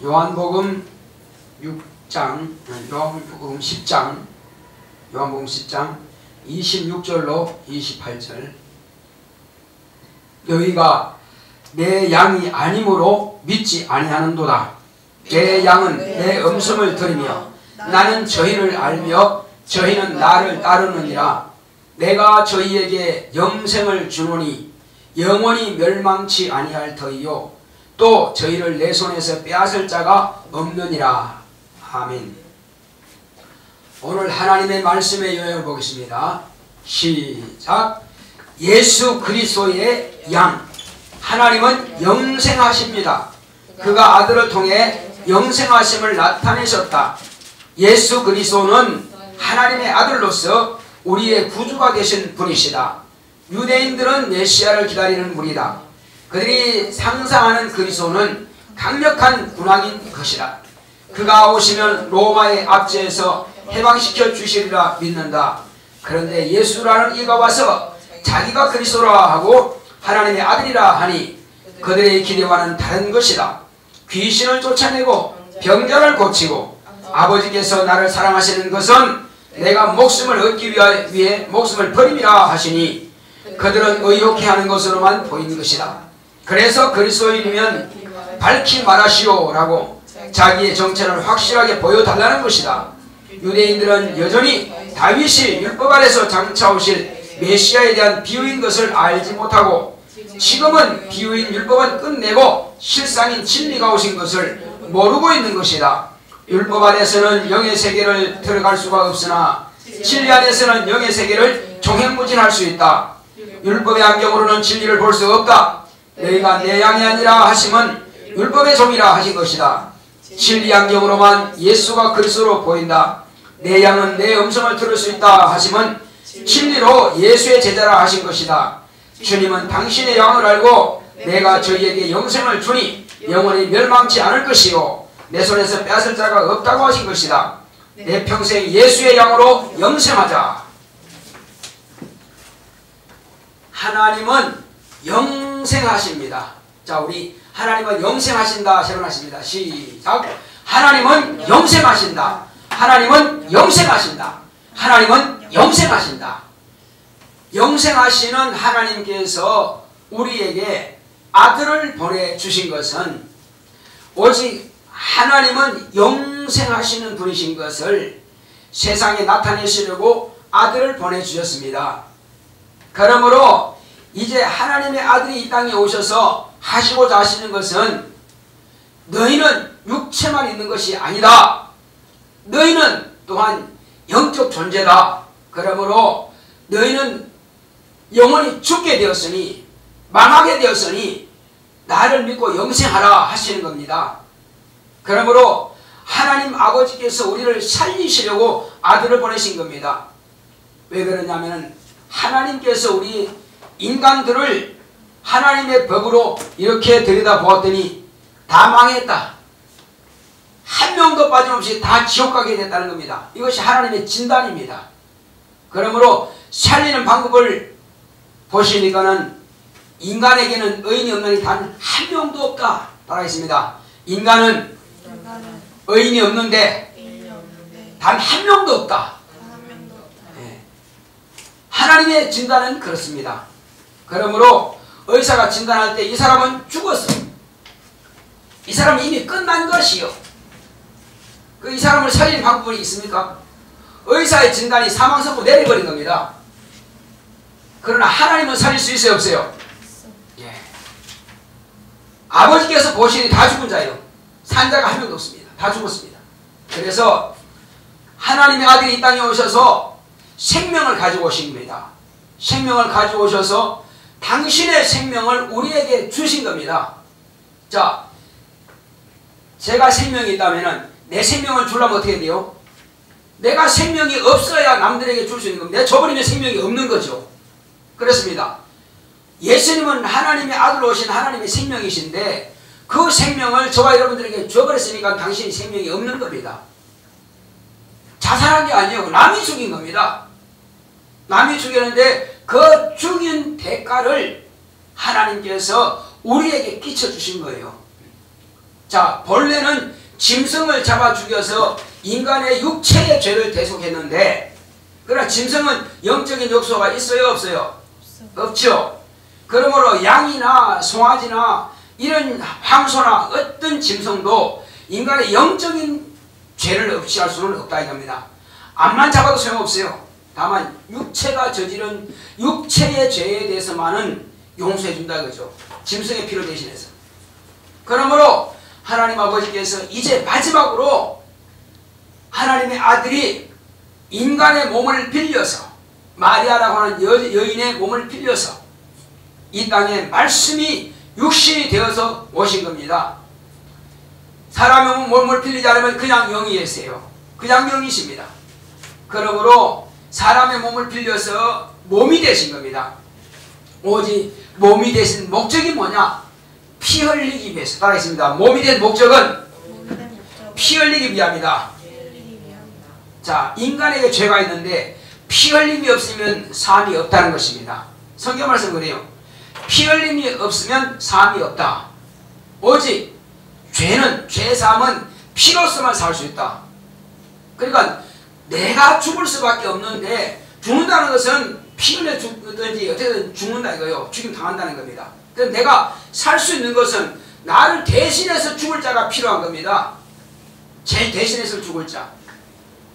요한복음 6장, 요한복음 10장, 요한복음 10장 26절로 28절. 너희가 내 양이 아니므로 믿지 아니하는도다. 내 양은 내 음성을 들으며 나는 저희를 알며 저희는 나를 따르느니라. 내가 저희에게 영생을 주노니 영원히 멸망치 아니할 터이요 또 저희를 내 손에서 빼앗을 자가 없느니라. 아멘. 오늘 하나님의 말씀의 요약을 보겠습니다. 시작. 예수 그리스도의 양. 하나님은 영생하십니다. 그가 아들을 통해 영생하심을 나타내셨다. 예수 그리스도는 하나님의 아들로서 우리의 구주가 되신 분이시다. 유대인들은 메시아를 기다리는 무리다. 그들이 상상하는 그리스도는 강력한 군왕인 것이다. 그가 오시면 로마의 압제에서 해방시켜 주시리라 믿는다. 그런데 예수라는 이가 와서 자기가 그리스도라 하고 하나님의 아들이라 하니 그들의 기대와는 다른 것이다. 귀신을 쫓아내고 병자를 고치고 아버지께서 나를 사랑하시는 것은 내가 목숨을 얻기 위해 목숨을 버림이라 하시니 그들은 의혹해하는 것으로만 보이는 것이다. 그래서 그리스도인이면 밝히 말하시오 라고 자기의 정체를 확실하게 보여달라는 것이다. 유대인들은 여전히 다윗이 율법 아래서 장차오실 메시아에 대한 비유인 것을 알지 못하고 지금은 비유인 율법은 끝내고 실상인 진리가 오신 것을 모르고 있는 것이다. 율법 안에서는 영의 세계를 들어갈 수가 없으나 진리 안에서는 영의 세계를 종횡무진할 수 있다. 율법의 안경으로는 진리를 볼 수 없다. 너희가 내 양이 아니라 하심은 율법의 종이라 하신 것이다. 진리 안경으로만 예수가 그리스도로 보인다. 내 양은 내 음성을 들을 수 있다 하심은 진리로 예수의 제자라 하신 것이다. 주님은 당신의 양을 알고 내가 저희에게 영생을 주니 영원히 멸망치 않을 것이요 내 손에서 빼앗을 자가 없다고 하신 것이다. 내 평생 예수의 양으로 영생하자. 하나님은 영생하십니다. 자, 우리 하나님은 영생하신다 세번하십니다. 시작. 하나님은 영생하신다. 하나님은 영생하신다. 하나님은 영생하신다. 영생하시는 하나님께서 우리에게 아들을 보내주신 것은 오직 하나님은 영생하시는 분이신 것을 세상에 나타내시려고 아들을 보내주셨습니다. 그러므로 이제 하나님의 아들이 이 땅에 오셔서 하시고자 하시는 것은 너희는 육체만 있는 것이 아니다. 너희는 또한 영적 존재다. 그러므로 너희는 영원히 죽게 되었으니 망하게 되었으니 나를 믿고 영생하라 하시는 겁니다. 그러므로 하나님 아버지께서 우리를 살리시려고 아들을 보내신 겁니다. 왜 그러냐면 하나님께서 우리 인간들을 하나님의 법으로 이렇게 들여다보았더니 다 망했다. 한 명도 빠짐없이 다 지옥 가게 됐다는 겁니다. 이것이 하나님의 진단입니다. 그러므로 살리는 방법을 보시니까는 인간에게는 의인이 없느니 단 한 명도 없다. 따라하겠습니다. 인간은 의인이 없는데 단 한 명도 없다. 네. 하나님의 진단은 그렇습니다. 그러므로 의사가 진단할 때 이 사람은 죽었어. 이 사람은 이미 끝난 것이요. 이 사람을 살리는 방법이 있습니까? 의사의 진단이 사망선고 내려버린 겁니다. 그러나 하나님은 살릴 수 있어요, 없어요? 예. 아버지께서 보시니 다 죽은 자예요. 산 자가 한 명도 없습니다. 다 죽었습니다. 그래서 하나님의 아들이 이 땅에 오셔서 생명을 가지고 오신 겁니다. 생명을 가지고 오셔서 당신의 생명을 우리에게 주신 겁니다. 자, 제가 생명이 있다면 내 생명을 주려면 어떻게 돼요? 내가 생명이 없어야 남들에게 줄 수 있는 겁니다. 내가 줘버리면 생명이 없는 거죠. 그렇습니다. 예수님은 하나님의 아들로 오신 하나님의 생명이신데 그 생명을 저와 여러분들에게 줘버렸으니까 당신이 생명이 없는 겁니다. 자살한 게 아니에요. 남이 죽인 겁니다. 남이 죽였는데 그 죽인 대가를 하나님께서 우리에게 끼쳐주신 거예요. 자, 본래는 짐승을 잡아 죽여서 인간의 육체의 죄를 대속했는데, 그러나 짐승은 영적인 욕소가 있어요, 없어요? 없죠. 그러므로 양이나 송아지나 이런 황소나 어떤 짐승도 인간의 영적인 죄를 없이할 수는 없다 이겁니다. 암만 잡아도 소용없어요. 다만 육체가 저지른 육체의 죄에 대해서만은 용서해 준다 그죠. 짐승의 피를 대신해서. 그러므로 하나님 아버지께서 이제 마지막으로 하나님의 아들이 인간의 몸을 빌려서, 마리아라고 하는 여인의 몸을 빌려서 이 땅에 말씀이 육신이 되어서 오신 겁니다. 사람의 몸을 빌리지 않으면 그냥 영이세요. 그냥 영이십니다. 그러므로 사람의 몸을 빌려서 몸이 되신 겁니다. 오직 몸이 되신 목적이 뭐냐? 피 흘리기 위해서. 따라하겠습니다. 몸이 된 목적은 피 흘리기 위함이다. 자, 인간에게 죄가 있는데 피 흘림이 없으면 삶이 없다는 것입니다. 성경 말씀 그래요. 피 흘림이 없으면 삶이 없다. 오직 죄는, 죄사함은 피로서만 살 수 있다. 그러니까 내가 죽을 수밖에 없는데, 죽는다는 것은 피 흘려 죽든지 어떻게든 죽는다 이거요. 죽임 당한다는 겁니다. 그래서 내가 살 수 있는 것은 나를 대신해서 죽을 자가 필요한 겁니다. 제 대신해서 죽을 자.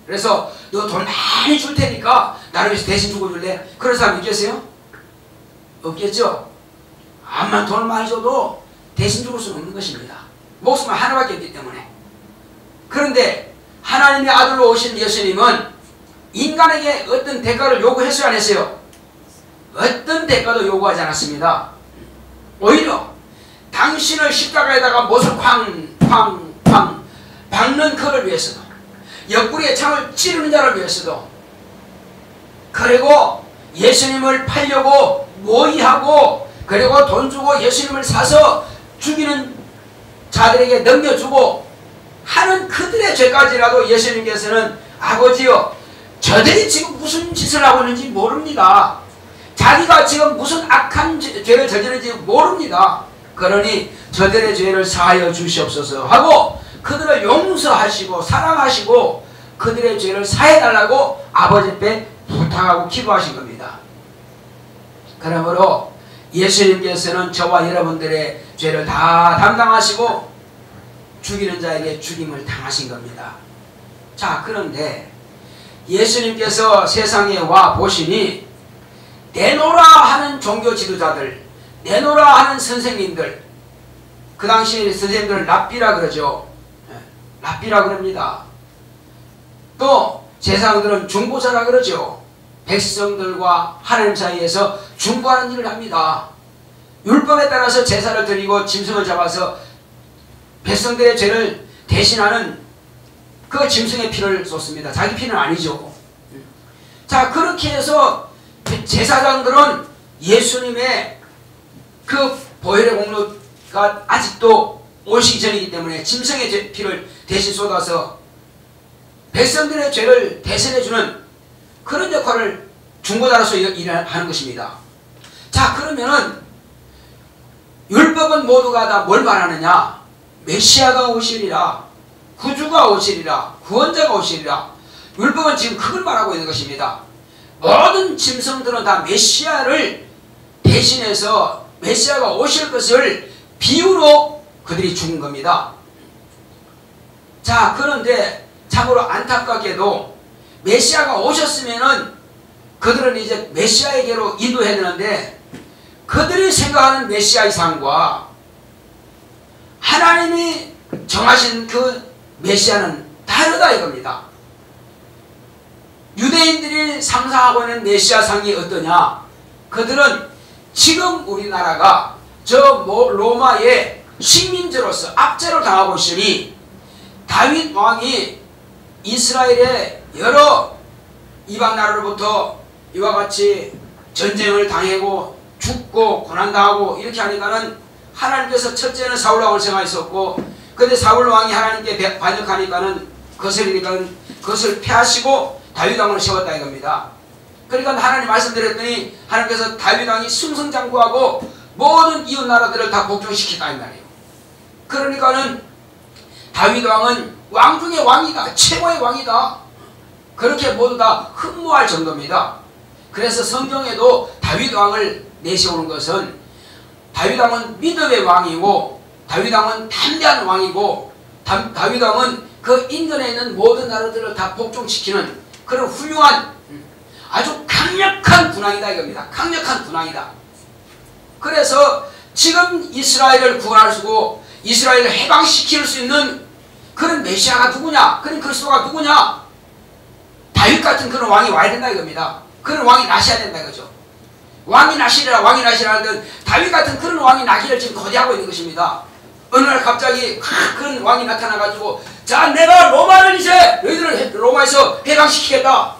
그래서 너 돈 많이 줄 테니까 나를 위해서 대신 죽어줄래? 그런 사람 있겠어요? 없겠죠? 암만 돈을 많이 줘도 대신 죽을 수는 없는 것입니다. 목숨은 하나밖에 없기 때문에. 그런데 하나님의 아들로 오신 예수님은 인간에게 어떤 대가를 요구했어요, 안 했어요? 어떤 대가도 요구하지 않았습니다. 오히려 당신을 십자가에다가 못을 쾅쾅쾅 박는 그를 위해서도, 옆구리에 창을 찌르는 자를 위해서도, 그리고 예수님을 팔려고 모의하고, 그리고 돈 주고 예수님을 사서 죽이는 자들에게 넘겨주고 하는 그들의 죄까지라도 예수님께서는 아버지여, 저들이 지금 무슨 짓을 하고 있는지 모릅니다. 자기가 지금 무슨 악한 죄를 저지르는지 모릅니다. 그러니 저들의 죄를 사하여 주시옵소서 하고 그들을 용서하시고 사랑하시고 그들의 죄를 사해달라고 아버지 앞에 부탁하고 기도하신 겁니다. 그러므로 예수님께서는 저와 여러분들의 죄를 다 담당하시고 죽이는 자에게 죽임을 당하신 겁니다. 자, 그런데 예수님께서 세상에 와 보시니 내노라 하는 종교 지도자들, 내노라 하는 선생님들, 그 당시 선생님들은 랍비라 그러죠. 랍비라 그럽니다. 또 제사장들은 중보자라 그러죠. 백성들과 하나님 사이에서 중보하는 일을 합니다. 율법에 따라서 제사를 드리고 짐승을 잡아서 백성들의 죄를 대신하는 그 짐승의 피를 쏟습니다. 자기 피는 아니죠. 자, 그렇게 해서 제사장들은 예수님의 그 보혈의 공로가 아직도 오시기 전이기 때문에 짐승의 피를 대신 쏟아서 백성들의 죄를 대신해주는 그런 역할을 중보자로서 일하는 것입니다. 자, 그러면은 율법은 모두가 다 뭘 말하느냐? 메시아가 오시리라, 구주가 오시리라, 구원자가 오시리라. 율법은 지금 그걸 말하고 있는 것입니다. 모든 짐승들은 다 메시아를 대신해서 메시아가 오실 것을 비유로 그들이 죽은 겁니다. 자, 그런데 참으로 안타깝게도 메시아가 오셨으면은 그들은 이제 메시아에게로 인도해야 되는데 그들이 생각하는 메시아 이상과 하나님이 정하신 그 메시아는 다르다 이겁니다. 유대인들이 상상하고 있는 메시아상이 어떠냐? 그들은 지금 우리나라가 저 로마의 식민지로서 압제를 당하고 있으니 다윗 왕이 이스라엘의 여러 이방 나라로부터 이와 같이 전쟁을 당하고 죽고 고난당하고 이렇게 하니까는 하나님께서 첫째는 사울 왕을 정하셨고, 근데 사울 왕이 하나님께 반역하니까는 거슬리니까는 그것을 패하시고 다윗 왕을 세웠다 이겁니다. 그러니까 하나님 말씀드렸더니 하나님께서 다윗 왕이 승승장구하고 모든 이웃 나라들을 다 복종시켰다 이 말이에요. 그러니까는 다윗 왕은 왕 중의 왕이다. 최고의 왕이다. 그렇게 모두 다 흠모할 정도입니다. 그래서 성경에도 다윗 왕을 내세우는 것은 다윗 왕은 믿음의 왕이고 다윗 왕은 담대한 왕이고 다윗 왕은 그 인근에 있는 모든 나라들을 다 복종시키는 그런 훌륭한 아주 강력한 군왕이다 이겁니다. 강력한 군왕이다. 그래서 지금 이스라엘을 구원하시고 이스라엘을 해방시킬 수 있는 그런 메시아가 누구냐? 그런 그리스도가 누구냐? 다윗 같은 그런 왕이 와야 된다 이겁니다. 그런 왕이 나셔야 된다 이거죠. 왕이 나시리라 왕이 나시리라 하는 다윗 같은 그런 왕이 나기를 지금 거대하고 있는 것입니다. 어느 날 갑자기 그런 왕이 나타나가지고 자 내가 로마를 이제 너희들을 로마에서 해방시키겠다.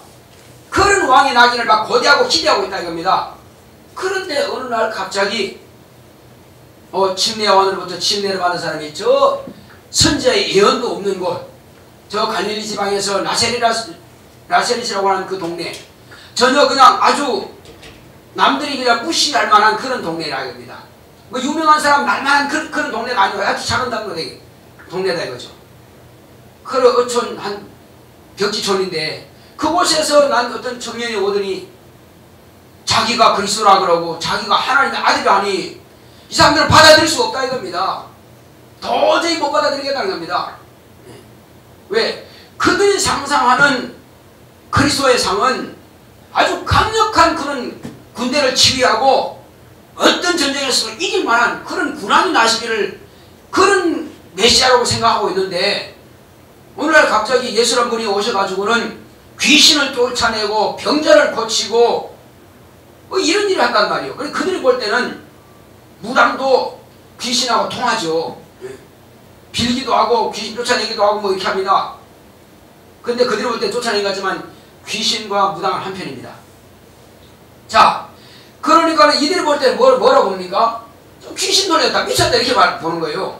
그런 왕이 나기를 막 거대하고 기대하고 있다 이겁니다. 그런데 어느 날 갑자기 침례요한으로부터 침례를 받은 사람이 저 선지자의 예언도 없는 곳 저 갈릴리 지방에서 나세렛이라고 하는 그 동네 전혀 그냥 아주 남들이 그냥 무시할 만한 그런 동네라 이겁니다. 뭐 유명한 사람 날만한 그런 동네가 아니고 아주 작은 동네다 이거죠. 그런 어촌 한 벽지촌인데 그곳에서 난 어떤 청년이 오더니 자기가 그리스도라 그러고 자기가 하나님의 아들이라니 이 사람들은 받아들일 수가 없다 이겁니다. 도저히 못 받아들이겠다는 겁니다. 왜? 그들이 상상하는 그리스도의 상은 아주 강력한 그런 군대를 지휘하고 어떤 전쟁에서 이길 만한 그런 군왕이 나시기를 그런 메시아라고 생각하고 있는데 오늘날 갑자기 예수란 분이 오셔가지고는 귀신을 쫓아내고 병자를 고치고 뭐 이런 일을 한단 말이에요. 그들이 볼 때는 무당도 귀신하고 통하죠. 빌기도 하고 귀신 쫓아내기도 하고 뭐 이렇게 합니다. 근데 그들이 볼 때 쫓아내긴 하지만 귀신과 무당은 한편입니다. 자, 그러니까 이들이 볼 때 뭐라고 봅니까? 좀 귀신 돌렸다, 미쳤다 이렇게 보는 거예요.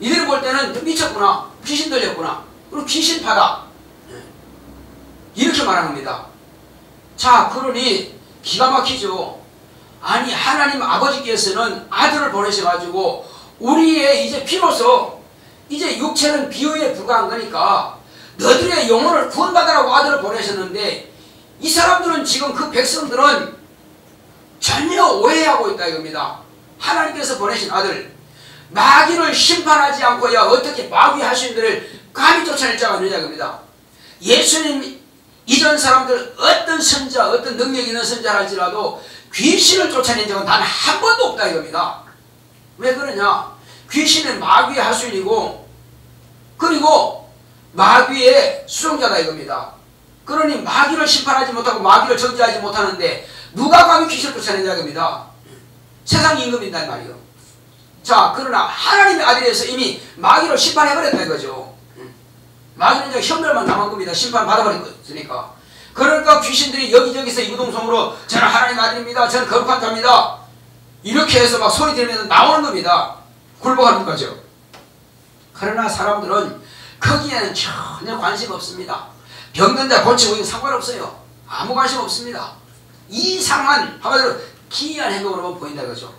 이들이 볼 때는 좀 미쳤구나, 귀신 돌렸구나, 그리고 귀신파다 이렇게 말하는 겁니다. 자, 그러니 기가 막히죠. 아니 하나님 아버지께서는 아들을 보내셔가지고 우리의 이제 비로소 이제 육체는 비유에 불과한 거니까 너들의 영혼을 구원받으라고 아들을 보내셨는데 이 사람들은 지금 그 백성들은 전혀 오해하고 있다 이겁니다. 하나님께서 보내신 아들 마귀를 심판하지 않고야 어떻게 마귀 하신들을 감히 쫓아낼 자가 있느냐 이겁니다. 예수님 이전 사람들 어떤 선자 어떤 능력 있는 선자라 할지라도 귀신을 쫓아낸 적은 단 한 번도 없다 이겁니다. 왜 그러냐? 귀신은 마귀의 하수인이고 그리고 마귀의 수종자다 이겁니다. 그러니 마귀를 심판하지 못하고 마귀를 정죄하지 못하는데 누가 감히 귀신을 쫓아내냐 이겁니다. 세상 임금이다 이 말이요. 자, 그러나 하나님의 아들에서 이미 마귀를 심판해버렸다 이거죠. 마귀는 이제 현멸만 남은 겁니다. 심판 받아버렸으니까. 그러니까 귀신들이 여기저기서 이구동성으로 저는 하나님 아들입니다. 저는 거룩한 자입니다. 이렇게 해서 막 소리 지르면서 나오는 겁니다. 굴복하는 거죠. 그러나 사람들은 거기에는 전혀 관심 없습니다. 병든 자 고치고 이거 상관없어요. 아무 관심 없습니다. 이상한 한마디로 기이한 행동으로만 보인다 이거죠.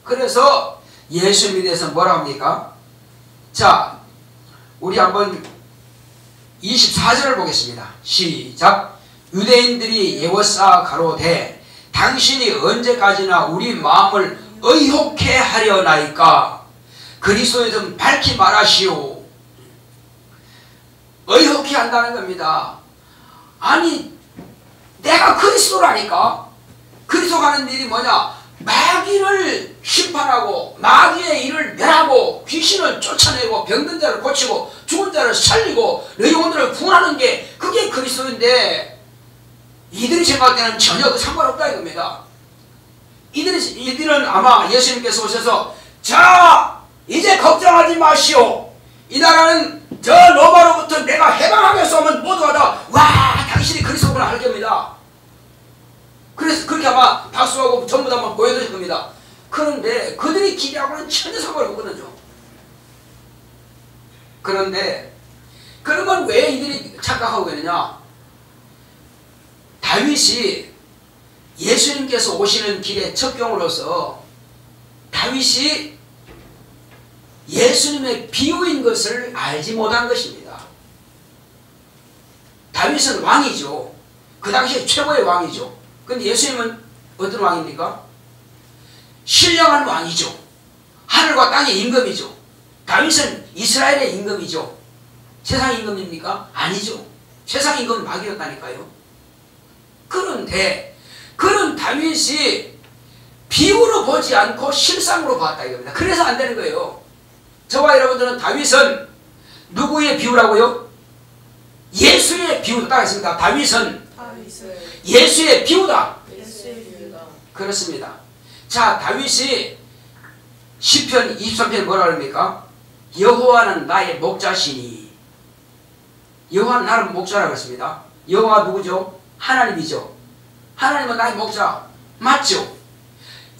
그래서 예수님에 대해서 뭐라 합니까? 자, 우리 한번 24절을 보겠습니다. 시작. 유대인들이 예워싸 가로되 당신이 언제까지나 우리 마음을 의혹해 하려나이까 그리스도에 좀 밝히 말하시오. 의혹해 한다는 겁니다. 아니 내가 그리스도라니까. 그리스도가 하는 일이 뭐냐? 마귀를 심판하고 마귀의 일을 멸하고 귀신을 쫓아내고 병든 자를 고치고 죽은 자를 살리고 너희 영혼들을 구원하는 게 그게 그리스도인데 이들이 생각할 때는 전혀 그 상관없다 이겁니다. 이들은 아마 예수님께서 오셔서 자 이제 걱정하지 마시오. 이 나라는 저 로마로부터 내가 해방하겠소 하면 모두가 다 와 당신이 그리스도구나 할 겁니다. 그래서 그렇게 아마 박수하고 전부 다 막 보여드릴 겁니다. 그런데 그들이 기대하고는 전혀 상관없거든요. 그런데 그러면 왜 이들이 착각하고 있느냐? 다윗이 예수님께서 오시는 길의 첫 경으로서 다윗이 예수님의 비유인 것을 알지 못한 것입니다. 다윗은 왕이죠. 그 당시에 최고의 왕이죠. 근데 예수님은 어떤 왕입니까? 신령한 왕이죠. 하늘과 땅의 임금이죠. 다윗은 이스라엘의 임금이죠. 세상 임금입니까? 아니죠. 세상 임금은 마귀였다니까요. 그런데 그런 다윗이 비유로 보지 않고 실상으로 봤다 이겁니다. 그래서 안 되는 거예요. 저와 여러분들은 다윗은 누구의 비유라고요? 예수의 비유다. 따라했습니다. 다윗은 예수의 비유다. 그렇습니다. 자, 다윗이 시편 23편에 뭐라 그럽니까? 여호와는 나의 목자시니. 여호와는 나를 목자라고 했습니다. 여호와 누구죠? 하나님이죠. 하나님은 나의 목자. 맞죠?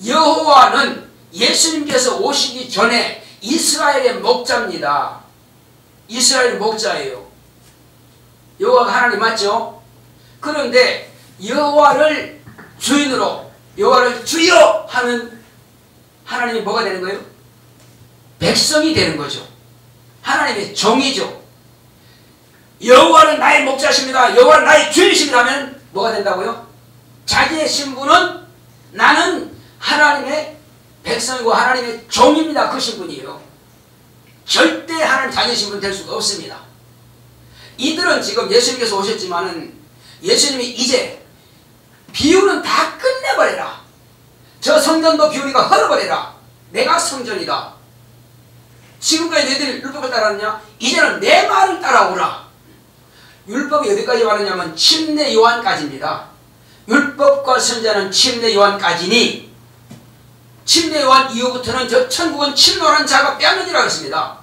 여호와는 예수님께서 오시기 전에 이스라엘의 목자입니다. 이스라엘의 목자예요. 여호와가 하나님 맞죠? 그런데 여호와를 주인으로, 여호와를 주여 하는 하나님이 뭐가 되는 거예요? 백성이 되는 거죠. 하나님의 종이죠. 여호와는 나의 목자십니다. 여호와는 나의 주인이십니다 하면 뭐가 된다고요? 자기의 신분은 나는 하나님의 백성이고 하나님의 종입니다. 그 신분이에요. 절대 하나님 자기의 신분 될 수가 없습니다. 이들은 지금 예수님께서 오셨지만은 예수님이 이제 비유는 다 끝내버려라. 저 성전도 비우니까 헐어버려라. 내가 성전이다. 지금까지 너희들이 율법을 따랐느냐? 이제는 내 말을 따라오라. 율법이 어디까지 왔느냐면 침례 요한까지입니다. 율법과 선자는 침례 요한까지니 침례 요한 이후부터는 저 천국은 침노하는 자가 빼앗느니라 했습니다.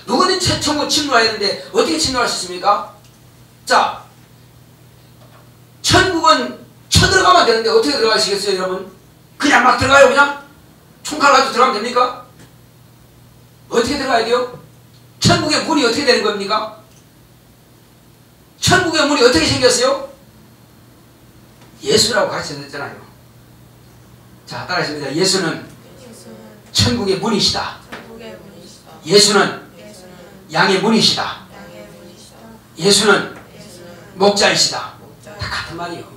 누구든지 천국 침노해야 되는데 어떻게 침노할 수 있습니까? 자, 천국은 쳐들어가면 되는데 어떻게 들어가시겠어요 여러분? 그냥 막 들어가요? 그냥? 총칼 가지고 들어가면 됩니까? 어떻게 들어가야 돼요? 천국의 문이 어떻게 되는 겁니까? 천국의 문이 어떻게 생겼어요? 예수라고 가르쳐줬잖아요. 자, 따라하십니다. 예수는 천국의 문이시다. 예수는 양의 문이시다. 예수는 목자이시다. 다 같은 말이에요.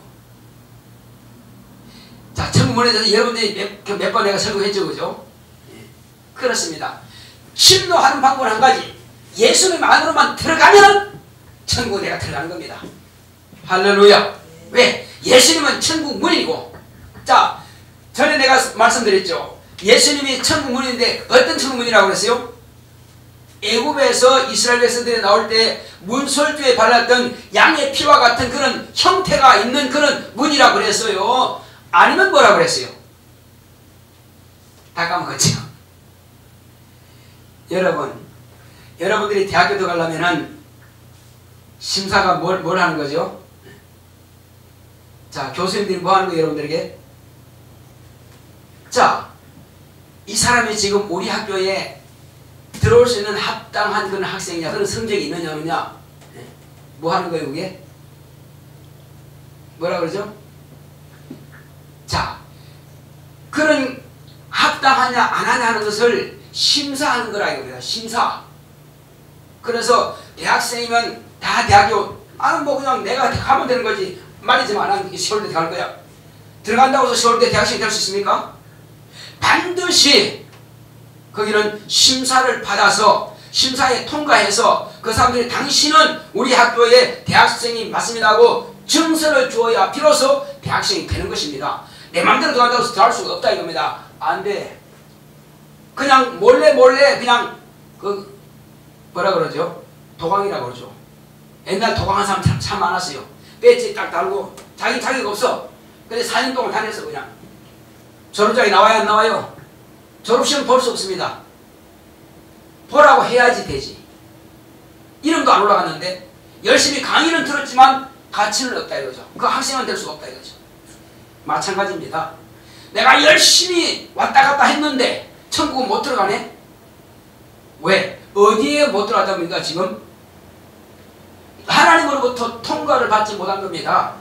자, 천국 문에 대해서 여러분들이 몇 번 내가 설교했죠, 그죠? 그렇습니다. 침노하는 방법은 한 가지. 예수님 안으로만 들어가면 천국에 내가 들어가는 겁니다. 할렐루야. 왜? 예수님은 천국 문이고. 자, 전에 내가 말씀드렸죠. 예수님이 천국 문인데 어떤 천국 문이라고 그랬어요? 애굽에서 이스라엘 백성들이 나올 때 문설주에 발랐던 양의 피와 같은 그런 형태가 있는 그런 문이라고 그랬어요. 아니면 뭐라고 그랬어요? 다 까먹었죠. 여러분들이 대학교 들어가려면은 심사가 뭘 하는 거죠? 자, 교수님들이 뭐 하는 거예요, 여러분들에게? 자, 이 사람이 지금 우리 학교에 들어올 수 있는 합당한 그런 학생이냐, 그런 성적이 있느냐, 없느냐? 뭐 하는 거예요, 그게? 뭐라 그러죠? 자, 그런 합당하냐, 안 하냐 하는 것을 심사하는 거라 이겁니다. 심사. 그래서 대학생이면 다 대학교, 뭐 그냥 내가 가면 되는 거지. 말이지만 난 서울대 갈 거야. 들어간다고 해서 서울대 대학생이 될 수 있습니까? 반드시 거기는 심사를 받아서 심사에 통과해서 그 사람들이 당신은 우리 학교의 대학생이 맞습니다 하고 증서를 주어야 비로소 대학생이 되는 것입니다. 내 맘대로 들어간다고 해서 들어갈 수가 없다 이겁니다. 안 돼. 그냥 몰래 그냥 그 뭐라 그러죠? 도강이라고 그러죠. 옛날 도강한 사람 참 많았어요. 배지 딱 달고 자기가 없어. 근데 4년 동안 다녔어. 그냥 졸업장이 나와야 안 나와요? 졸업시험 볼 수 없습니다. 보라고 해야지 되지. 이름도 안 올라갔는데 열심히 강의는 들었지만 가치는 없다 이거죠. 그 학생은 될 수가 없다 이거죠. 마찬가지입니다. 내가 열심히 왔다 갔다 했는데 천국은 못 들어가네? 왜? 어디에 못 들어갔답니까 지금? 하나님으로부터 통과를 받지 못한 겁니다.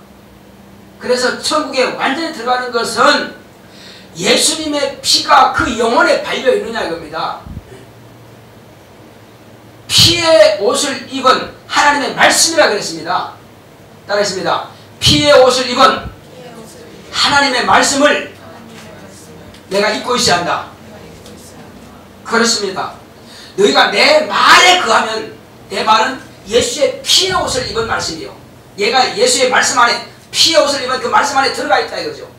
그래서 천국에 완전히 들어가는 것은 예수님의 피가 그 영혼에 발려 있느냐 이겁니다. 피의 옷을 입은 하나님의 말씀이라 그랬습니다. 따라했습니다. 피의 옷을 입은 하나님의 말씀을 내가 입고 있어야 한다. 그렇습니다. 너희가 내 말에 거하면, 내 말은 예수의 피의 옷을 입은 말씀이요. 얘가 예수의 말씀 안에, 피의 옷을 입은 그 말씀 안에 들어가 있다 이거죠.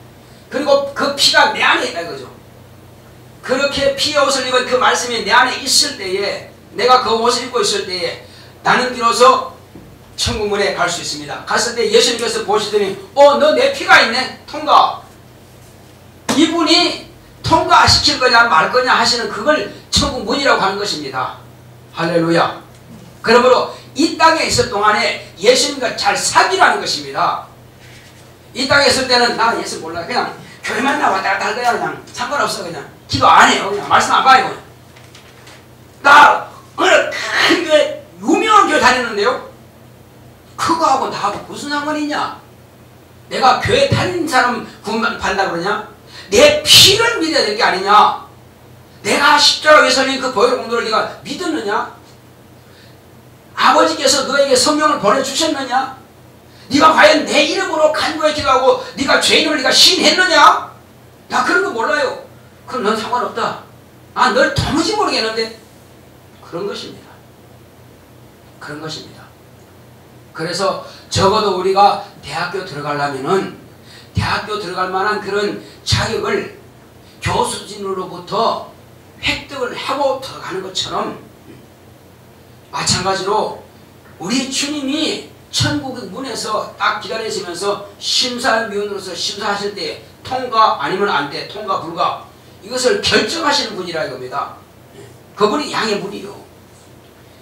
그리고 그 피가 내 안에 있다 이거죠. 그렇게 피의 옷을 입은 그 말씀이 내 안에 있을 때에, 내가 그 옷을 입고 있을 때에 나는 비로소 천국문에 갈 수 있습니다. 갔을 때 예수님께서 보시더니 너 내 피가 있네. 통과. 이분이 통과시킬 거냐 말 거냐 하시는 그걸 천국문이라고 하는 것입니다. 할렐루야. 그러므로 이 땅에 있을 동안에 예수님과 잘 사귀라는 것입니다. 이 땅에 있을 때는 나 예수 몰라. 그냥 교회만 나왔다 갔다 할 거야. 그냥 상관없어. 그냥 기도 안 해요. 그냥 말씀 안 봐요. 나 어느 큰 교회, 유명한 교회 다녔는데요. 그거하고 나하고 무슨 상관이 있냐? 내가 교회 다니는 사람 구원받는다 그러냐? 내 피를 믿어야 될 게 아니냐? 내가 십자가 예수님 그 보혈 공로를 네가 믿었느냐? 아버지께서 너에게 성령을 보내주셨느냐? 네가 과연 내 이름으로 간구해 기도하고 네가 죄인을 네가 시인했느냐? 나 그런 거 몰라요. 그럼 넌 상관없다. 널 도무지 모르겠는데. 그런 것입니다. 그런 것입니다. 그래서 적어도 우리가 대학교 들어가려면은 대학교 들어갈 만한 그런 자격을 교수진으로부터 획득을 하고 들어가는 것처럼, 마찬가지로 우리 주님이 천국의 문에서 딱 기다리시면서 심사위원으로서 심사하실 때 통과 아니면 안 돼, 통과 불가, 이것을 결정하시는 분이라 이겁니다. 그분이 양의 분이요.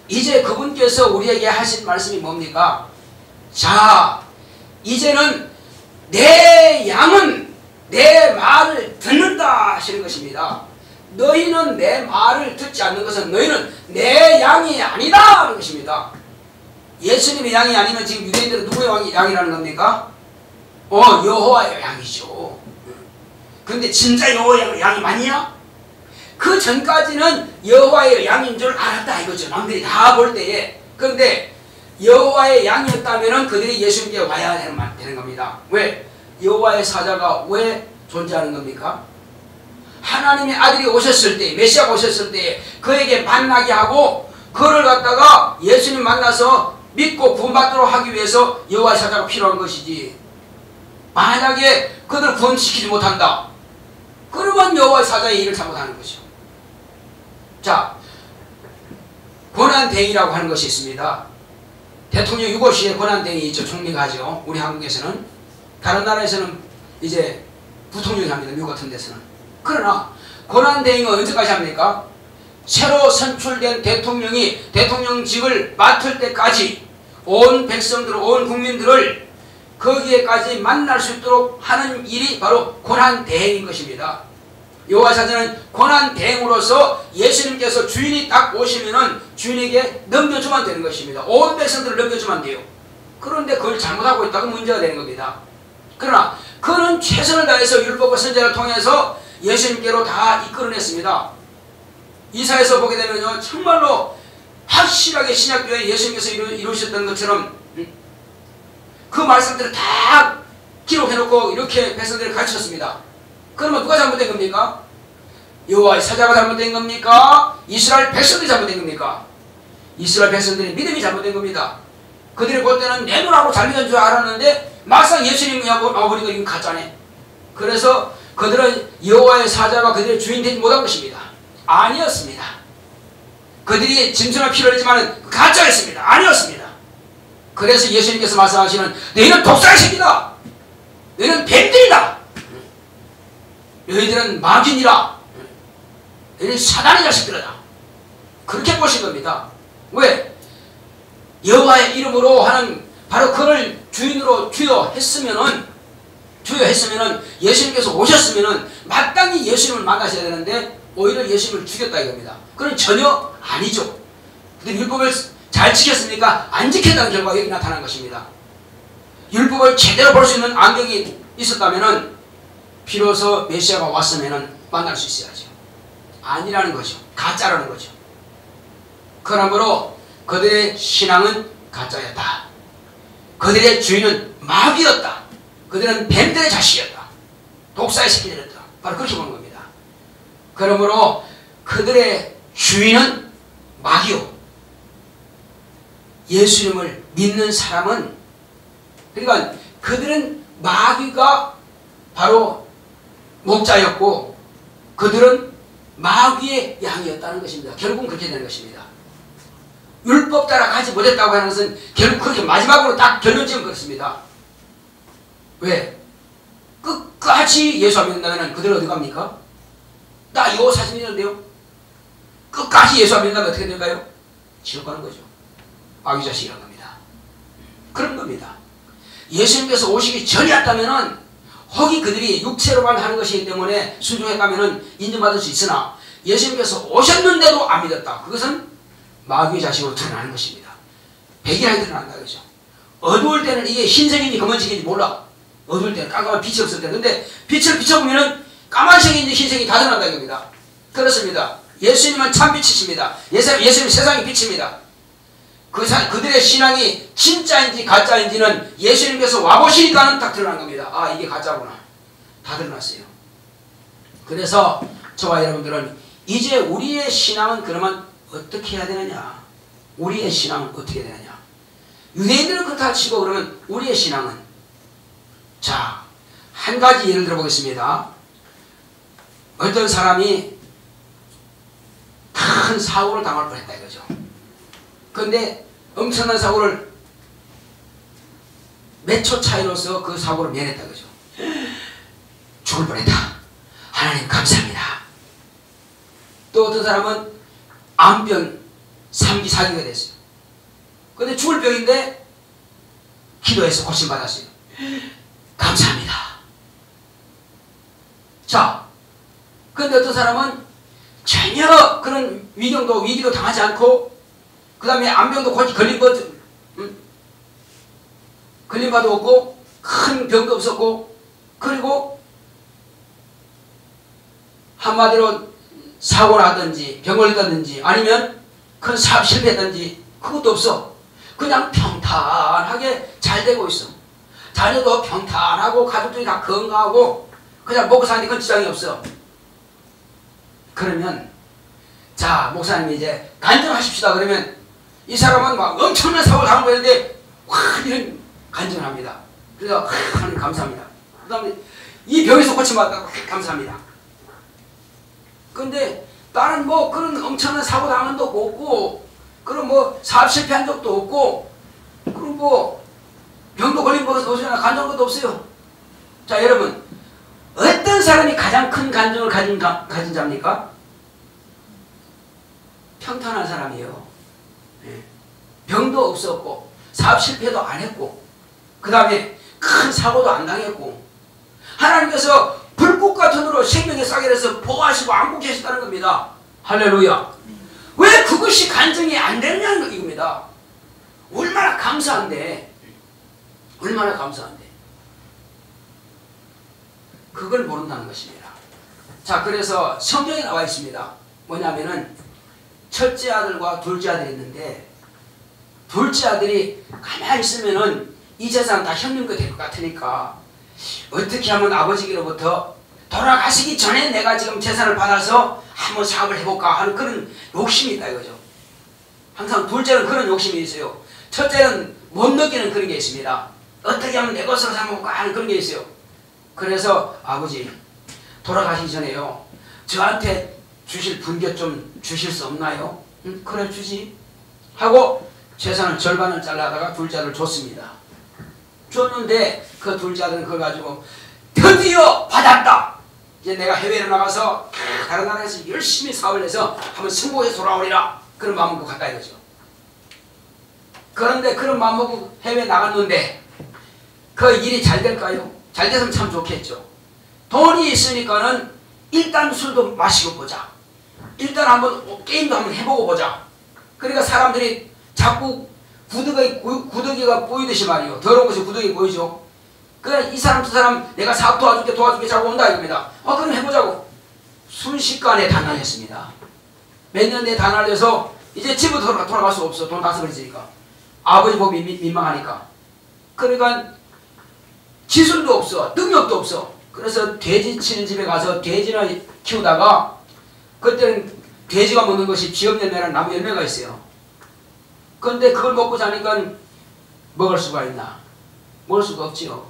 이제 그분께서 우리에게 하신 말씀이 뭡니까? 자, 이제는 내 양은 내 말을 듣는다 하시는 것입니다. 너희는 내 말을 듣지 않는 것은 너희는 내 양이 아니다 하는 것입니다. 예수님의 양이 아니면 지금 유대인들은 누구의 양이라는 겁니까? 여호와의 양이죠. 그런데 진짜 여호와의 양이 맞냐? 그 전까지는 여호와의 양인 줄 알았다 이거죠. 남들이 다 볼 때에. 그런데 여호와의 양이었다면 그들이 예수님께 와야 되는 겁니다. 왜? 여호와의 사자가 왜 존재하는 겁니까? 하나님의 아들이 오셨을 때, 메시아가 오셨을 때 그에게 만나게 하고 그를 갖다가 예수님 만나서 믿고 구원받도록 하기 위해서 여호와의 사자가 필요한 것이지. 만약에 그들을 구원시키지 못한다, 그러면 여호와의 사자의 일을 잘못하는 거죠. 자, 권한대행이라고 하는 것이 있습니다. 대통령 유고시에 권한대행이 있죠. 총리가 하죠. 우리 한국에서는. 다른 나라에서는 이제 부통령이 합니다. 미국 같은 데서는. 그러나 권한대행은 언제까지 합니까? 새로 선출된 대통령이 대통령직을 맡을 때까지 온 백성들, 온 국민들을 거기에까지 만날 수 있도록 하는 일이 바로 권한대행인 것입니다. 여호와 사자는 권한대행으로서 예수님께서 주인이 딱 오시면은 주인에게 넘겨주면 되는 것입니다. 온 백성들을 넘겨주면 돼요. 그런데 그걸 잘못하고 있다고 문제가 되는 겁니다. 그러나 그는 최선을 다해서 율법과 선지자를 통해서 예수님께로 다 이끌어냈습니다. 이사에서 보게 되면요, 정말로 확실하게 신약교회 예수님께서 이루셨던 것처럼 그 말씀들을 다 기록해놓고 이렇게 백성들을 가르쳤습니다. 그러면 누가 잘못된 겁니까? 여호와의 사자가 잘못된 겁니까? 이스라엘 백성들이 잘못된 겁니까? 이스라엘 백성들의 믿음이 잘못된 겁니다. 그들이 볼 때는 내 눈하고 잘 믿은 줄 알았는데 막상 예수님이 와버리고 이건 가짜네. 그래서 그들은 여호와의 사자가 그들의 주인 되지 못한 것입니다. 아니었습니다. 그들이 짐승을 필요로 했지만 가짜였습니다. 아니었습니다. 그래서 예수님께서 말씀하시는 너희는 독사의 새끼다. 너희는 뱀들이다. 너희들은 마귀니라. 너희는 사단의 자식들이다. 그렇게 보신 겁니다. 왜? 여호와의 이름으로 하는 바로 그를 주인으로 주여했으면은 예수님께서 오셨으면은 마땅히 예수님을 만나셔야 되는데 오히려 예수님을 죽였다 이겁니다. 그건 전혀 아니죠. 근데 율법을 잘 지켰습니까? 안 지켰다는 결과가 여기 나타난 것입니다. 율법을 제대로 볼 수 있는 안경이 있었다면은 비로소 메시아가 왔으면은 만날 수 있어야죠. 아니라는 거죠. 가짜라는 거죠. 그러므로 그들의 신앙은 가짜였다. 그들의 주인은 마귀였다. 그들은 뱀들의 자식이었다. 독사의 새끼들이었다. 바로 그렇게 보는 겁니다. 그러므로 그들의 주인은 마귀요. 예수님을 믿는 사람은, 그러니까 그들은 마귀가 바로 목자였고 그들은 마귀의 양이었다는 것입니다. 결국은 그렇게 되는 것입니다. 율법 따라 가지 못했다고 하는 것은 결국 그렇게 마지막으로 딱 결론 지으면 그렇습니다. 왜? 끝까지 예수 안 믿는다면 그들은 어디 갑니까? 나 이거 사진 있는데요. 끝까지 예수 안 믿는다면 어떻게 될까요? 지옥 가는 거죠. 마귀 자식이라는 겁니다. 그런 겁니다. 예수님께서 오시기 전이었다면은 혹이 그들이 육체로만 하는 것이기 때문에 순종했다면은 인정받을 수 있으나 예수님께서 오셨는데도 안 믿었다. 그것은 마귀의 자식으로 드러나는 것입니다. 백일하게 드러난다 그죠. 어두울 때는 이게 흰색인지 검은색인지 몰라. 어두울 때는 깜깜한 빛이 없을 때. 근데 빛을 비춰보면은 까만색인지 흰색이 다 드러난다 이겁니다. 그렇습니다. 예수님은 참 빛이십니다. 예수님 세상의 빛입니다. 그들의 신앙이 진짜인지 가짜인지는 예수님께서 와보시니까는 딱 드러난 겁니다. 아, 이게 가짜구나. 다 드러났어요. 그래서 저와 여러분들은 이제 우리의 신앙은 그러면 어떻게 해야 되느냐? 우리의 신앙은 어떻게 해야 되느냐? 유대인들은 그렇다 치고 그러면 우리의 신앙은, 자, 한 가지 예를 들어보겠습니다. 어떤 사람이 큰 사고를 당할 뻔했다 이거죠. 그런데 엄청난 사고를 몇 초 차이로서 그 사고를 면했다 그죠. 죽을 뻔했다. 하나님 감사합니다. 또 어떤 사람은 암병 3기 4기가 됐어요. 근데 죽을 병인데 기도해서 고침받았어요. 감사합니다. 자, 근데 어떤 사람은 전혀 그런 위기도 당하지 않고 그 다음에 암병도 걸린 바도 없고 큰 병도 없었고, 그리고 한마디로 사고를 하든지 병 걸리다든지 아니면 큰 사업 실패했든지 그것도 없어. 그냥 평탄하게 잘 되고 있어. 자녀도 평탄하고 가족들이 다 건강하고 그냥 먹고 사는 데 큰 지장이 없어. 그러면 자, 목사님 이제 간증하십시다. 그러면 이 사람은 막 엄청난 사고를 당한 거였는데 와, 이런 간증을 합니다. 그래서 하나님 감사합니다. 그 다음에 이 병에서 고침받았다고 감사합니다. 근데 나는 뭐 그런 엄청난 사고 당한 적도 없고, 그런 뭐 사업 실패한 적도 없고, 그리고 뭐 병도 걸린 것도 없으나 간증한 것도 없어요. 자, 여러분, 어떤 사람이 가장 큰 간증을 가진 자입니까? 평탄한 사람이에요. 병도 없었고 사업 실패도 안 했고 그 다음에 큰 사고도 안 당했고 하나님께서 불꽃 같은 으로 생명의 싹을 해서 보호하시고 안고 계셨다는 겁니다. 할렐루야. 왜 그것이 간증이 안 되느냐는 이겁니다. 얼마나 감사한데, 얼마나 감사한데 그걸 모른다는 것입니다. 자, 그래서 성경에 나와 있습니다. 뭐냐면은 첫째 아들과 둘째 아들이 있는데 둘째 아들이 가만히 있으면은 이 재산 다 형님 거 될 것 같으니까 어떻게 하면 아버지로부터 돌아가시기 전에 내가 지금 재산을 받아서 한번 사업을 해볼까 하는 그런 욕심이 있다 이거죠. 항상 둘째는 그런 욕심이 있어요. 첫째는 못 느끼는 그런 게 있습니다. 어떻게 하면 내 것으로 삼아볼까 하는 그런 게 있어요. 그래서 아버지 돌아가시기 전에요, 저한테 주실 분겨 좀 주실 수 없나요? 응? 그래 주지 하고 재산을 절반을 잘라다가 둘째 아들 줬습니다. 줬는데 그 둘째 아들은 그걸 가지고 드디어 받았다. 이제 내가 해외로 나가서 다른 나라에서 열심히 사업을 해서 한번 성공해서 돌아오리라. 그런 마음 먹고 갔다 이거죠. 그런데 그런 마음 먹고 해외 나갔는데 그 일이 잘 될까요? 잘 됐으면 참 좋겠죠. 돈이 있으니까는 일단 술도 마시고 보자. 일단 한번 게임도 한번 해보고 보자. 그러니까 사람들이 자꾸 구더기가 보이듯이 말이요. 더러운 것이 구더기 보이죠. 그래, 이 사람 저 사람 내가 사업 도와줄게 자꾸 온다 이겁니다. 그럼 해보자고. 순식간에 단날렸습니다. 몇 년 내에 단날려서 이제 집으로 돌아갈 수 없어. 돈 다 써버리니까. 아버지 보기 민망하니까. 그러니까 기술도 없어. 능력도 없어. 그래서 돼지 치는 집에 가서 돼지나 키우다가 그때는 돼지가 먹는 것이 쥐염열매라는 나무 열매가 있어요. 그런데 그걸 먹고 자니까 먹을 수가 있나? 먹을 수가 없지요.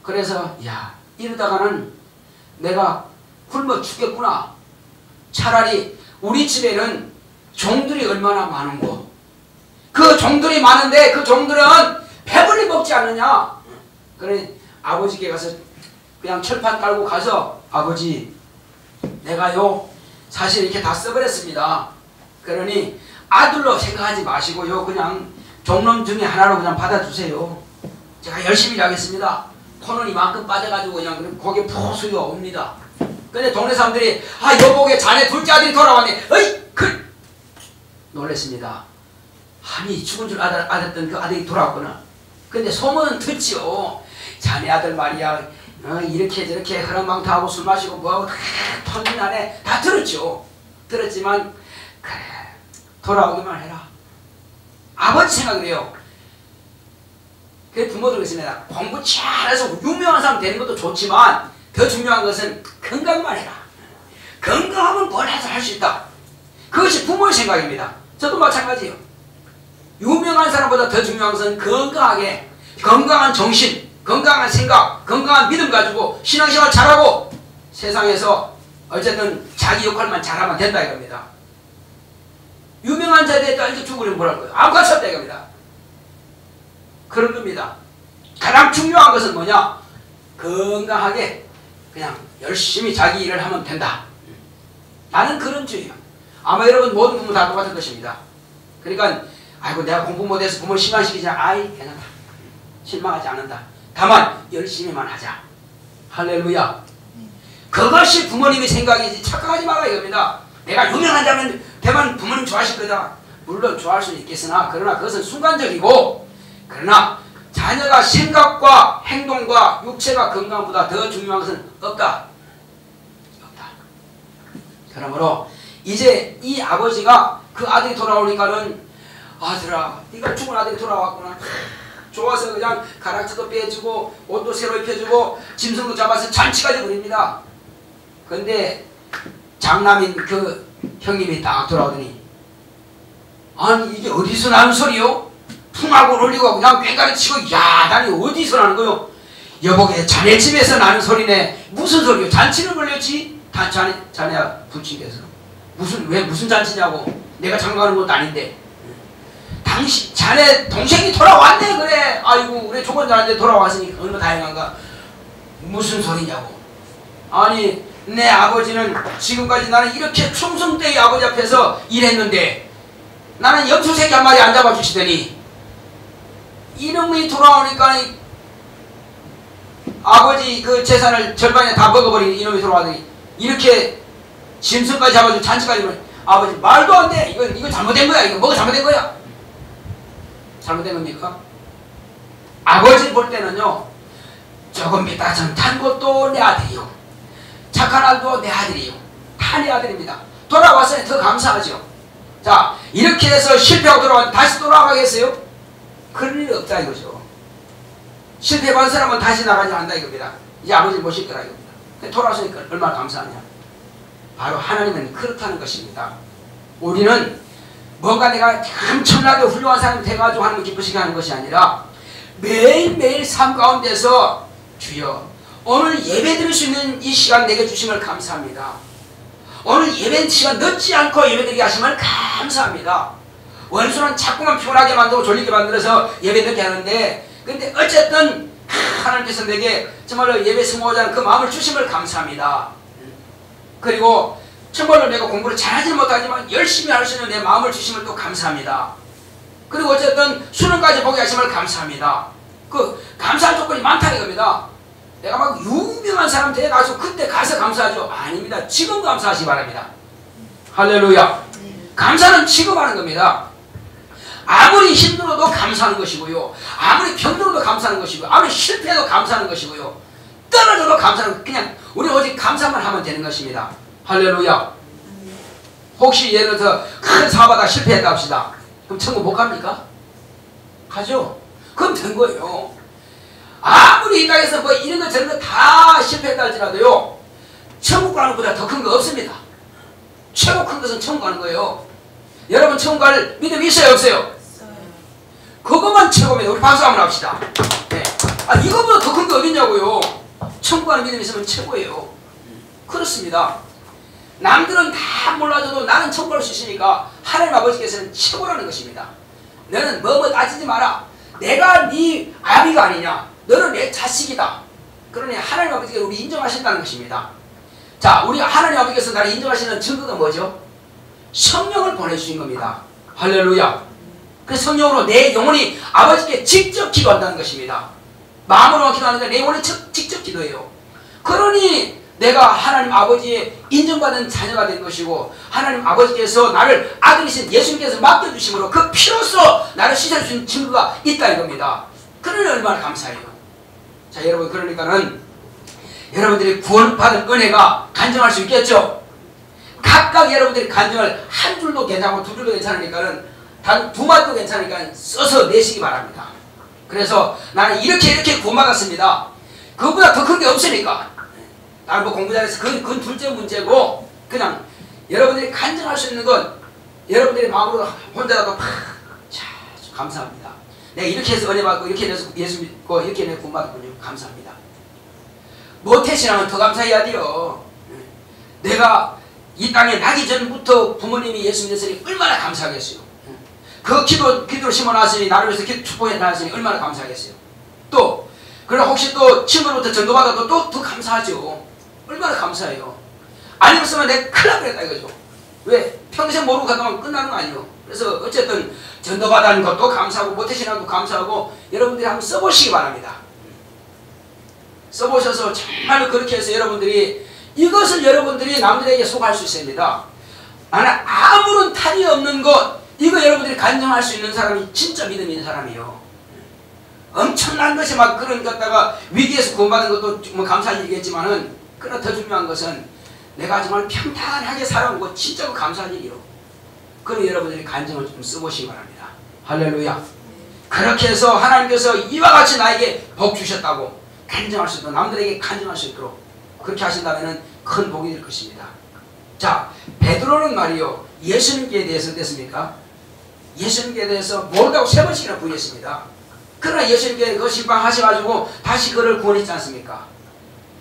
그래서 야, 이러다가는 내가 굶어 죽겠구나. 차라리 우리 집에는 종들이 얼마나 많은고. 그 종들이 많은데 그 종들은 배불리 먹지 않느냐. 그래 아버지께 가서 그냥 철판 깔고 가서 아버지 내가요 사실 이렇게 다 써버렸습니다. 그러니 아들로 생각하지 마시고요 그냥 종놈 중에 하나로 그냥 받아주세요. 제가 열심히 일하겠습니다. 코는 이만큼 빠져가지고 그냥 거기에 푹 수요 옵니다. 근데 동네 사람들이 아 여보게 자네 둘째 아들이 돌아왔네. 어이 그 놀랬습니다. 아니 죽은 줄 알았던 그 아들이 돌아왔구나. 근데 소문은 듣지요. 자네 아들 말이야 이렇게 저렇게 허랑방탕하고 술 마시고 뭐하고 다 턴진 안에 다 들었죠. 들었지만 그래 돌아오기만 해라. 아버지 생각이래요. 그래 부모들 그랬습니다. 공부 잘해서 유명한 사람 되는 것도 좋지만 더 중요한 것은 건강만 해라. 건강하면 뭘 해서 할 수 있다. 그것이 부모의 생각입니다. 저도 마찬가지예요. 유명한 사람보다 더 중요한 것은 건강하게 건강한 정신, 건강한 생각, 건강한 믿음 가지고 신앙생활 잘하고 세상에서 어쨌든 자기 역할만 잘하면 된다 이겁니다. 유명한 자리에 딸도 죽으려면 뭐랄 거예요? 아무것도 없다 이겁니다. 그런 겁니다. 가장 중요한 것은 뭐냐? 건강하게 그냥 열심히 자기 일을 하면 된다. 나는 그런 주의야. 아마 여러분 모든 부모 다 똑같을 것입니다. 그러니까 아이고 내가 공부 못해서 부모를 실망시키지 않아. 아이 괜찮다. 실망하지 않는다. 다만 열심히만 하자. 할렐루야. 그것이 부모님의 생각이지 착각하지 마라 이겁니다. 내가 유명한 자면 되면 부모님 좋아하실 거다. 물론 좋아할 수는 있겠으나 그러나 그것은 순간적이고 그러나 자녀가 생각과 행동과 육체가 건강보다 더 중요한 것은 없다. 없다. 그러므로 이제 이 아버지가 그 아들이 돌아오니까는 아들아 네가 죽은 아들이 돌아왔구나. 좋아서 그냥 가락지도 빼주고 옷도 새로 입혀주고 짐승도 잡아서 잔치까지 부립니다. 근데 장남인 그 형님이 딱 돌아오더니 아니 이게 어디서 나는 소리요? 풍악을 올리고 그냥 꽹가리 치고 야단이 어디서 나는 거요? 여보게 자네 집에서 나는 소리네. 무슨 소리요? 잔치를 벌렸지? 자네야 부친께서 왜 무슨 잔치냐고. 내가 장가가는 것도 아닌데 당신 자네 동생이 돌아왔네 그래. 아이고 그래 죽은 줄 알았는데 돌아왔으니까 얼마나 다행한가. 무슨 소리냐고. 아니 내 아버지는 지금까지 나는 이렇게 충성되이 아버지 앞에서 일했는데 나는 염소새끼 한 마리 안 잡아주시더니 이놈이 돌아오니까 아버지 그 재산을 절반에 다 먹어버린 이놈이 돌아오더니 이렇게 짐승까지 잡아주고 잔치까지 하면 아버지 말도 안 돼. 이거 잘못된 거야. 이거 뭐가 잘못된 거야. 잘못된 겁니까? 아버지 볼 때는요 조금 이따 전 탄 것도 내 아들이요 착한 아들도 내 아들이요 다 내 아들입니다. 돌아왔으니 더 감사하죠. 자 이렇게 해서 실패하고 돌아왔는데 다시 돌아가겠어요? 그럴 일이 없다 이거죠. 실패한 사람은 다시 나가지 않는다 이겁니다. 이제 아버지 모실 거라 이겁니다. 돌아왔으니까 얼마나 감사하냐. 바로 하나님은 그렇다는 것입니다. 우리는 뭔가 내가 엄청나게 훌륭한 사람이 돼가지고 하나님 기쁘시게 하는 것이 아니라 매일매일 삶 가운데서 주여 오늘 예배 드릴 수 있는 이 시간 내게 주심을 감사합니다. 오늘 예배 시간 늦지 않고 예배 드리게 하심을 감사합니다. 원수는 자꾸만 피곤하게 만들고 졸리게 만들어서 예배 늦게 하는데 근데 어쨌든 하나님께서 내게 정말로 예배 승모하지 않은 그 마음을 주심을 감사합니다. 그리고 정말로 내가 공부를 잘하지 못하지만 열심히 할 수 있는 내 마음을 주심을 또 감사합니다. 그리고 어쨌든 수능까지 보게 하심을 감사합니다. 그 감사할 조건이 많다 이겁니다. 내가 막 유명한 사람 돼가지고 그때 가서 감사하죠. 아닙니다. 지금 감사하시기 바랍니다. 할렐루야. 감사는 지금 하는 겁니다. 아무리 힘들어도 감사하는 것이고요. 아무리 병들어도 감사하는 것이고요. 아무리 실패해도 감사하는 것이고요. 떨어져도 감사하는 것. 그냥 우리 오직 감사만 하면 되는 것입니다. 할렐루야. 혹시 예를 들어서 큰 사업하다 실패했다 합시다. 그럼 천국 못 갑니까? 가죠. 그럼 된 거예요. 아무리 이 땅에서 뭐 이런 거 저런 거 다 실패했다 할지라도요, 천국 가는 것보다 더 큰 거 없습니다. 최고 큰 것은 천국 가는 거예요. 여러분 천국 갈 믿음이 있어요 없어요? 그것만 최고입니다. 우리 박수 한번 합시다. 네. 이거보다 더 큰 게 어딨냐고요. 천국 가는 믿음이 있으면 최고예요. 그렇습니다. 남들은 다 몰라줘도 나는 천국 갈 수 있으니까 하나님 아버지께서는 최고라는 것입니다. 너는 뭐뭐 따지지 마라. 내가 네 아비가 아니냐. 너는 내 자식이다. 그러니 하나님 아버지가 우리 인정하신다는 것입니다. 자, 우리 하나님 아버지께서 나를 인정하시는 증거가 뭐죠? 성령을 보내주신 겁니다. 할렐루야. 그 성령으로 내 영혼이 아버지께 직접 기도한다는 것입니다. 마음으로만 기도하는데 내 영혼이 직접 기도해요. 그러니 내가 하나님 아버지의 인정받은 자녀가 된 것이고, 하나님 아버지께서 나를 아들이신 예수님께서 맡겨주심으로 그 피로써 나를 씻어주신 증거가 있다 이겁니다. 그러니 얼마나 감사해요. 자, 여러분, 그러니까는 여러분들이 구원받은 은혜가 간증할 수 있겠죠? 각각 여러분들이 간증을 한 줄도 괜찮고 두 줄도 괜찮으니까는 단 두 마디도 괜찮으니까 써서 내시기 바랍니다. 그래서 나는 이렇게 구원받았습니다. 그것보다 더 큰 게 없으니까. 나는 뭐 공부 잘해서 그건 둘째 문제고, 그냥 여러분들이 간증할 수 있는 건 여러분들이 마음으로 혼자라도 자, 감사합니다. 내가 이렇게 해서 은혜 받고, 이렇게 해서 예수 믿고, 이렇게 내가 구원받았군요. 감사합니다. 모태신앙은 더 감사해야 돼요. 내가 이 땅에 나기 전부터 부모님이 예수 믿었으니 얼마나 감사하겠어요. 그 기도를 심어놨으니, 나를 위해서 축복해 놨으니 얼마나 감사하겠어요. 또 그러나 혹시 또 친구로부터 전도받아도 또 더 감사하죠. 얼마나 감사해요. 아니었으면 내가 큰일 날 뻔했다 이거죠. 왜? 평생 모르고 가다만 끝나는 거 아니에요. 그래서 어쨌든 전도받은 것도 감사하고 모태신앙도 감사하고, 여러분들이 한번 써보시기 바랍니다. 써보셔서 정말 그렇게 해서 여러분들이 이것을 여러분들이 남들에게 소개할 수 있습니다. 나는 아무런 탈이 없는 것, 이거 여러분들이 간증할 수 있는 사람이 진짜 믿음 있는 사람이에요. 엄청난 것이 막 그런 것다가 위기에서 구원받은 것도 뭐 감사할 일이겠지만은, 그러나 더 중요한 것은 내가 정말 평탄하게 살아온 것, 진짜로 감사할 일이요. 그럼 여러분들이 간증을 좀 써보시기 바랍니다. 할렐루야. 그렇게 해서 하나님께서 이와 같이 나에게 복 주셨다고 간증할 수 있도록, 남들에게 간증할 수 있도록 그렇게 하신다면 큰 복이 될 것입니다. 자, 베드로는 말이요, 예수님께 대해서 어땠습니까? 예수님께 대해서 모른다고 3번씩이나 부인했습니다. 그러나 예수님께 그 신방하셔가지고 다시 그를 구원했지 않습니까?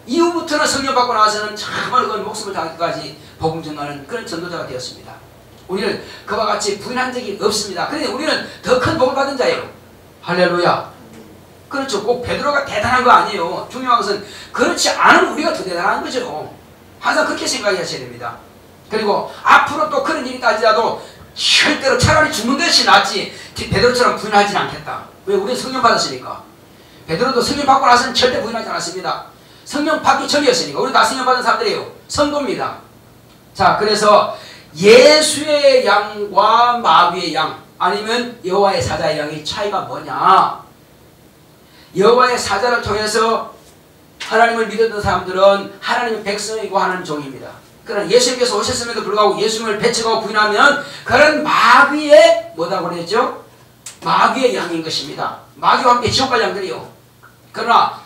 이후부터는 성령 받고 나서는 정말 그 목숨을 다하기까지 복음 전하는 그런 전도자가 되었습니다. 우리는 그와 같이 부인한 적이 없습니다. 그런데 우리는 더 큰 복을 받은 자예요. 할렐루야. 그렇죠. 꼭 베드로가 대단한 거 아니에요. 중요한 것은 그렇지 않은 우리가 더 대단한 거죠. 항상 그렇게 생각하셔야 됩니다. 그리고 앞으로 또 그런 일이 따지라도 절대로 차라리 죽는 것이 낫지 베드로처럼 부인하지는 않겠다. 왜? 우리는 성령 받았으니까. 베드로도 성령 받고 나서는 절대 부인하지 않았습니다. 성령 받기 전이었으니까. 우리 다 성령 받은 사람들이에요. 성도입니다. 자, 그래서 예수의 양과 마귀의 양, 아니면 여호와의 사자의 양의 차이가 뭐냐? 여호와의 사자를 통해서 하나님을 믿었던 사람들은 하나님의 백성이고 하나님 종입니다. 그러나 예수님께서 오셨음에도 불구하고 예수님을 배척하고 부인하면 그런 마귀의 뭐라고 그랬죠? 마귀의 양인 것입니다. 마귀와 함께 지옥 갈 양들이요. 그러나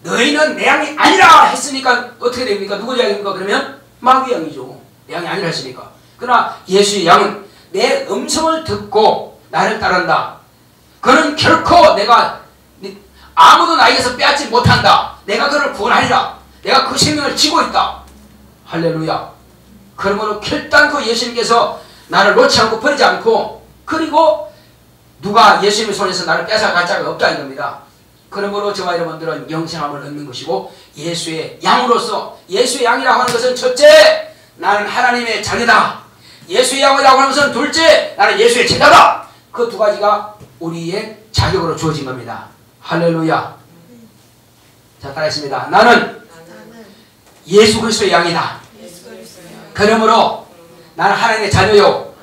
너희는 내 양이 아니라 했으니까 어떻게 됩니까? 누구 양입니까? 그러면 마귀 양이죠. 내 양이 아니라 했으니까. 그러나 예수의 양은 내 음성을 듣고 나를 따른다. 그는 결코 내가 아무도 나에게서 빼앗지 못한다. 내가 그를 구원하리라. 내가 그 생명을 지고 있다. 할렐루야. 그러므로 결단코 예수님께서 나를 놓지 않고 버리지 않고, 그리고 누가 예수님의 손에서 나를 뺏어갈 자가 없다 이겁니다. 그러므로 저와 여러분들은 영생함을 얻는 것이고, 예수의 양으로서, 예수의 양이라고 하는 것은 첫째, 나는 하나님의 자녀다. 예수의 양이라고 하는 것은 둘째, 나는 예수의 제자다. 그 두 가지가 우리의 자격으로 주어진 겁니다. 할렐루야. 자, 따라했습니다. 나는 예수 그리스도의 양이다. 그러므로 나는 하나님의 자녀요.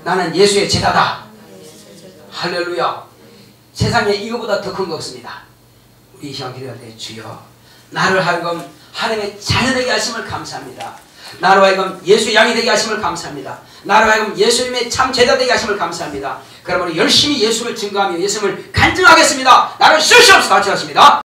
나는 예수의 제자다. 할렐루야. 세상에 이거보다 더 큰 거 없습니다. 우리 이 시간 기도할 때 주여 나를 하여금 하나님의 자녀되게 하심을 감사합니다. 나로 하여금 예수의 양이 되게 하심을 감사합니다. 나로 하여금 예수님의 참 제자 되게 하심을 감사합니다. 그러므로 열심히 예수를 증거하며 예수님을 간증하겠습니다. 나를 쓰시옵소서. 같이 하십니다.